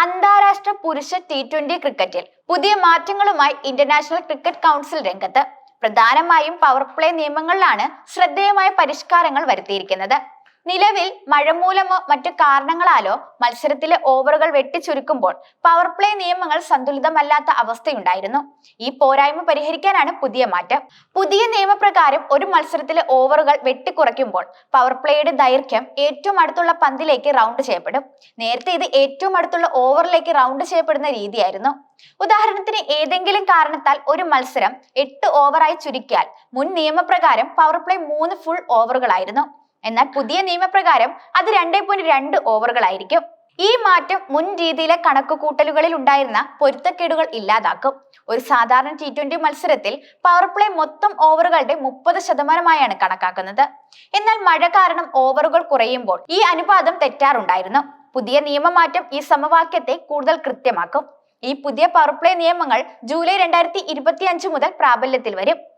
അന്താരാഷ്ട്ര പുരുഷ T20 ക്രിക്കറ്റിൽ പുതിയ മാറ്റങ്ങളുമായി ഇന്റർനാഷണൽ ക്രിക്കറ്റ് കൗൺസിൽ രംഗത്ത്. പ്രധാനമായും പവർ പ്ലേ നിയമങ്ങളിലാണ് ശ്രദ്ധേയമായ പരിഷ്കാരങ്ങൾ വരുത്തിയിരിക്കുന്നത്. നിലവിൽ മഴ മൂലമോ മറ്റു കാരണങ്ങളാലോ മത്സരത്തിലെ ഓവറുകൾ വെട്ടിച്ചുരുക്കുമ്പോൾ പവർ പ്ലേ നിയമങ്ങൾ സന്തുലിതമല്ലാത്ത അവസ്ഥയുണ്ടായിരുന്നു. ഈ പോരായ്മ പരിഹരിക്കാനാണ് പുതിയ മാറ്റം. പുതിയ നിയമപ്രകാരം ഒരു മത്സരത്തിലെ ഓവറുകൾ വെട്ടിക്കുറയ്ക്കുമ്പോൾ പവർ പ്ലേയുടെ ദൈർഘ്യം ഏറ്റവും അടുത്തുള്ള പന്തിലേക്ക് റൗണ്ട് ചെയ്യപ്പെടും. നേരത്തെ ഇത് ഏറ്റവും അടുത്തുള്ള ഓവറിലേക്ക് റൗണ്ട് ചെയ്യപ്പെടുന്ന രീതിയായിരുന്നു. ഉദാഹരണത്തിന് ഏതെങ്കിലും കാരണത്താൽ ഒരു മത്സരം 8 ഓവറായി ചുരുക്കിയാൽ മുൻ നിയമപ്രകാരം പവർ പ്ലേ 3 ഫുൾ ഓവറുകളായിരുന്നു. എന്നാൽ പുതിയ നിയമപ്രകാരം അത് 2.2 ഓവറുകളായിരിക്കും. ഈ മാറ്റം മുൻ രീതിയിലെ കണക്കുകൂട്ടലുകളിൽ ഉണ്ടായിരുന്ന പൊരുത്തക്കേടുകൾ ഇല്ലാതാക്കും. ഒരു സാധാരണ T20 മത്സരത്തിൽ പവർ പ്ലേ മൊത്തം ഓവറുകളുടെ 30% കണക്കാക്കുന്നത്. എന്നാൽ മഴ കാരണം ഓവറുകൾ കുറയുമ്പോൾ ഈ അനുപാതം തെറ്റാറുണ്ടായിരുന്നു. പുതിയ നിയമമാറ്റം ഈ സമവാക്യത്തെ കൂടുതൽ കൃത്യമാക്കും. ഈ പുതിയ പവർ പ്ലേ നിയമങ്ങൾ ജൂലൈ 2025 മുതൽ പ്രാബല്യത്തിൽ വരും.